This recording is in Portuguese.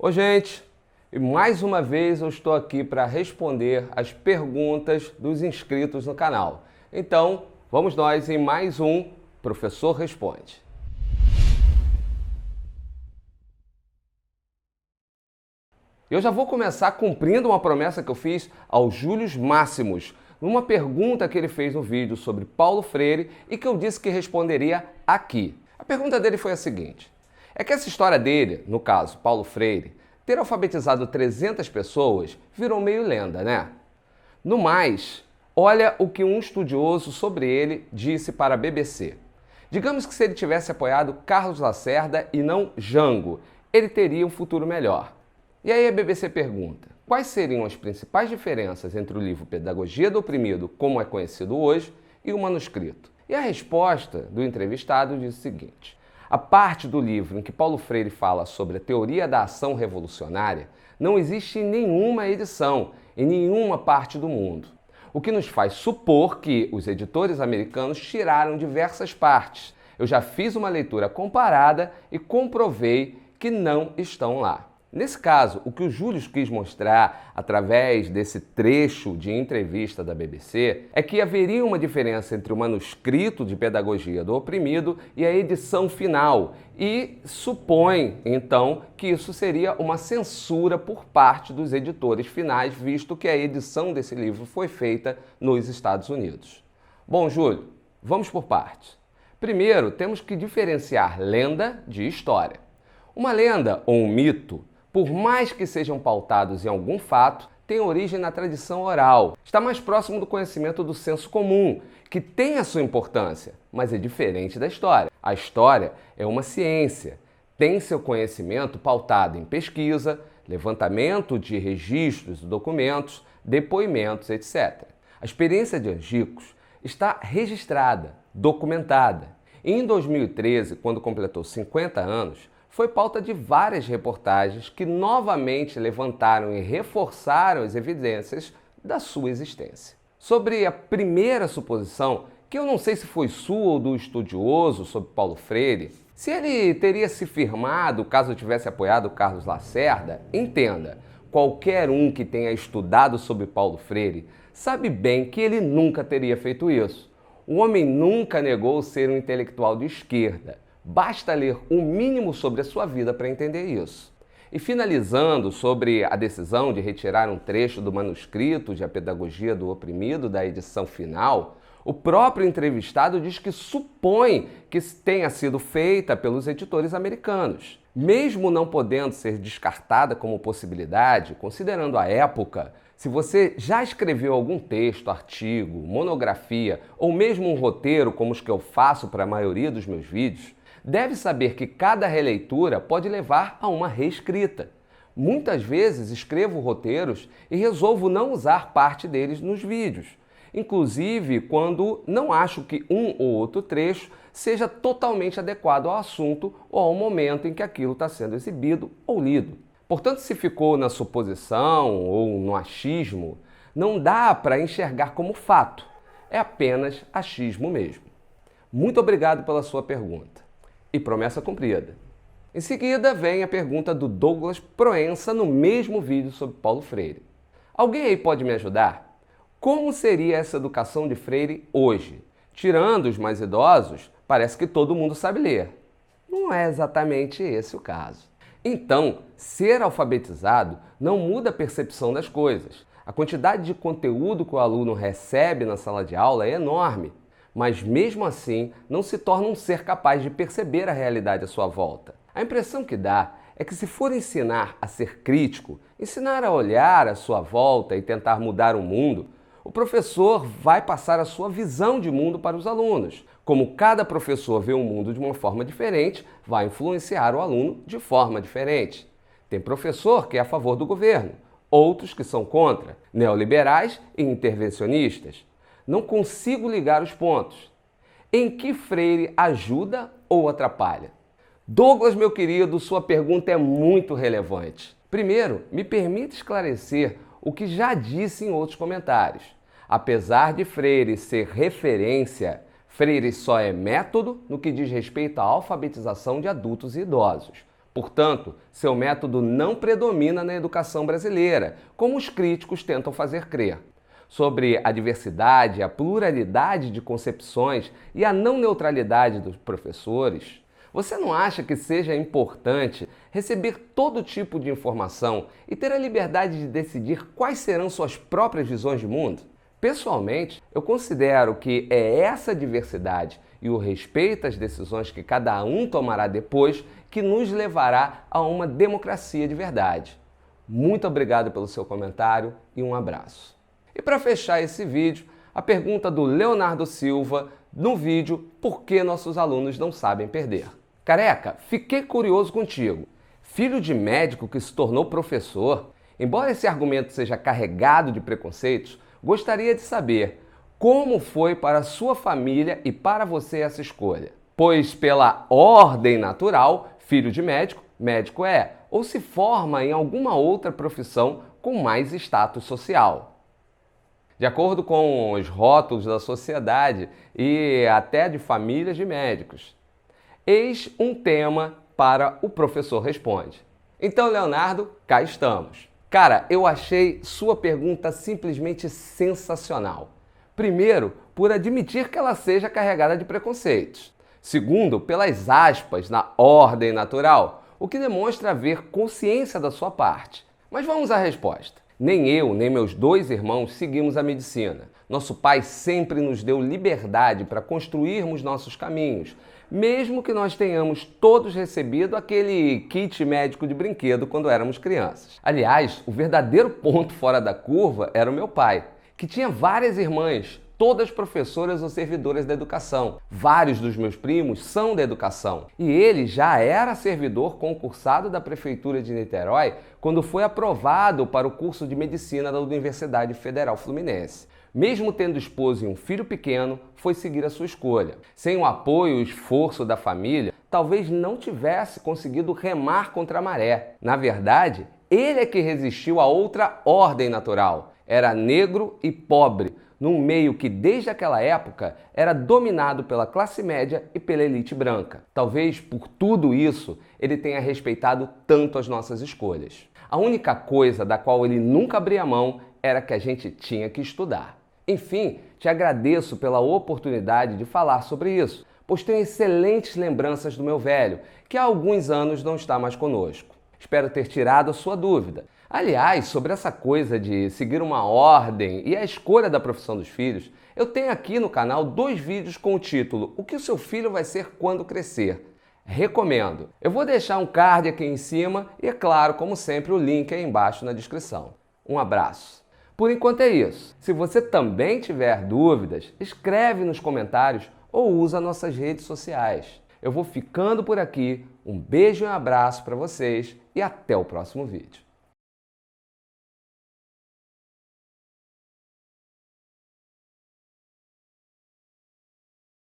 Oi, gente! E mais uma vez eu estou aqui para responder as perguntas dos inscritos no canal. Então, vamos nós em mais um Professor Responde. Eu já vou começar cumprindo uma promessa que eu fiz ao Július Máximos, numa pergunta que ele fez no vídeo sobre Paulo Freire e que eu disse que responderia aqui. A pergunta dele foi a seguinte: é que essa história dele, no caso Paulo Freire, ter alfabetizado 300 pessoas virou meio lenda, né? No mais, olha o que um estudioso sobre ele disse para a BBC. Digamos que se ele tivesse apoiado Carlos Lacerda e não Jango, ele teria um futuro melhor. E aí a BBC pergunta: quais seriam as principais diferenças entre o livro Pedagogia do Oprimido, como é conhecido hoje, e o manuscrito? E a resposta do entrevistado diz o seguinte: a parte do livro em que Paulo Freire fala sobre a teoria da ação revolucionária não existe em nenhuma edição, em nenhuma parte do mundo. O que nos faz supor que os editores americanos tiraram diversas partes. Eu já fiz uma leitura comparada e comprovei que não estão lá. Nesse caso, o que o Júlio quis mostrar através desse trecho de entrevista da BBC é que haveria uma diferença entre o manuscrito de Pedagogia do Oprimido e a edição final, e supõe, então, que isso seria uma censura por parte dos editores finais, visto que a edição desse livro foi feita nos Estados Unidos. Bom, Júlio, vamos por partes. Primeiro, temos que diferenciar lenda de história. Uma lenda ou um mito, por mais que sejam pautados em algum fato, tem origem na tradição oral. Está mais próximo do conhecimento do senso comum, que tem a sua importância, mas é diferente da história. A história é uma ciência, tem seu conhecimento pautado em pesquisa, levantamento de registros e documentos, depoimentos, etc. A experiência de Angicos está registrada, documentada. E em 2013, quando completou 50 anos, foi pauta de várias reportagens que novamente levantaram e reforçaram as evidências da sua existência. Sobre a primeira suposição, que eu não sei se foi sua ou do estudioso sobre Paulo Freire, se ele teria se firmado caso tivesse apoiado Carlos Lacerda, entenda, qualquer um que tenha estudado sobre Paulo Freire sabe bem que ele nunca teria feito isso. O homem nunca negou ser um intelectual de esquerda. Basta ler o mínimo sobre a sua vida para entender isso. E finalizando sobre a decisão de retirar um trecho do manuscrito de A Pedagogia do Oprimido da edição final, o próprio entrevistado diz que supõe que tenha sido feita pelos editores americanos. Mesmo não podendo ser descartada como possibilidade, considerando a época, se você já escreveu algum texto, artigo, monografia ou mesmo um roteiro como os que eu faço para a maioria dos meus vídeos, deve saber que cada releitura pode levar a uma reescrita. Muitas vezes escrevo roteiros e resolvo não usar parte deles nos vídeos, inclusive quando não acho que um ou outro trecho seja totalmente adequado ao assunto ou ao momento em que aquilo está sendo exibido ou lido. Portanto, se ficou na suposição ou no achismo, não dá para enxergar como fato, é apenas achismo mesmo. Muito obrigado pela sua pergunta. E promessa cumprida. Em seguida vem a pergunta do Douglas Proença no mesmo vídeo sobre Paulo Freire. Alguém aí pode me ajudar? Como seria essa educação de Freire hoje? Tirando os mais idosos, parece que todo mundo sabe ler. Não é exatamente esse o caso. Então, ser alfabetizado não muda a percepção das coisas. A quantidade de conteúdo que o aluno recebe na sala de aula é enorme. Mas mesmo assim não se torna um ser capaz de perceber a realidade à sua volta. A impressão que dá é que se for ensinar a ser crítico, ensinar a olhar à sua volta e tentar mudar o mundo, o professor vai passar a sua visão de mundo para os alunos. Como cada professor vê o mundo de uma forma diferente, vai influenciar o aluno de forma diferente. Tem professor que é a favor do governo, outros que são contra, neoliberais e intervencionistas. Não consigo ligar os pontos. Em que Freire ajuda ou atrapalha? Douglas, meu querido, sua pergunta é muito relevante. Primeiro, me permita esclarecer o que já disse em outros comentários. Apesar de Freire ser referência, Freire só é método no que diz respeito à alfabetização de adultos e idosos. Portanto, seu método não predomina na educação brasileira, como os críticos tentam fazer crer. Sobre a diversidade, a pluralidade de concepções e a não neutralidade dos professores, você não acha que seja importante receber todo tipo de informação e ter a liberdade de decidir quais serão suas próprias visões de mundo? Pessoalmente, eu considero que é essa diversidade e o respeito às decisões que cada um tomará depois que nos levará a uma democracia de verdade. Muito obrigado pelo seu comentário e um abraço. E para fechar esse vídeo, a pergunta do Leonardo Silva no vídeo Por que nossos alunos não sabem perder? Careca, fiquei curioso contigo. Filho de médico que se tornou professor, embora esse argumento seja carregado de preconceitos, gostaria de saber como foi para a sua família e para você essa escolha. Pois pela ordem natural, filho de médico, médico é, ou se forma em alguma outra profissão com mais status social. De acordo com os rótulos da sociedade e até de famílias de médicos. Eis um tema para o Professor Responde. Então, Leonardo, cá estamos. Cara, eu achei sua pergunta simplesmente sensacional. Primeiro, por admitir que ela seja carregada de preconceitos. Segundo, pelas aspas na ordem natural, o que demonstra haver consciência da sua parte. Mas vamos à resposta. Nem eu, nem meus 2 irmãos seguimos a medicina. Nosso pai sempre nos deu liberdade para construirmos nossos caminhos, mesmo que nós tenhamos todos recebido aquele kit médico de brinquedo quando éramos crianças. Aliás, o verdadeiro ponto fora da curva era o meu pai, que tinha várias irmãs, todas professoras ou servidoras da educação. Vários dos meus primos são da educação. E ele já era servidor concursado da Prefeitura de Niterói quando foi aprovado para o curso de Medicina da Universidade Federal Fluminense. Mesmo tendo esposa e um filho pequeno, foi seguir a sua escolha. Sem o apoio e o esforço da família, talvez não tivesse conseguido remar contra a maré. Na verdade, ele é que resistiu a outra ordem natural. Era negro e pobre, num meio que desde aquela época era dominado pela classe média e pela elite branca. Talvez por tudo isso ele tenha respeitado tanto as nossas escolhas. A única coisa da qual ele nunca abria mão era que a gente tinha que estudar. Enfim, te agradeço pela oportunidade de falar sobre isso, pois tenho excelentes lembranças do meu velho, que há alguns anos não está mais conosco. Espero ter tirado a sua dúvida. Aliás, sobre essa coisa de seguir uma ordem e a escolha da profissão dos filhos, eu tenho aqui no canal 2 vídeos com o título O que o seu filho vai ser quando crescer? Recomendo. Eu vou deixar um card aqui em cima e, é claro, como sempre, o link aí embaixo na descrição. Um abraço. Por enquanto é isso. Se você também tiver dúvidas, escreve nos comentários ou usa nossas redes sociais. Eu vou ficando por aqui. Um beijo e um abraço para vocês e até o próximo vídeo.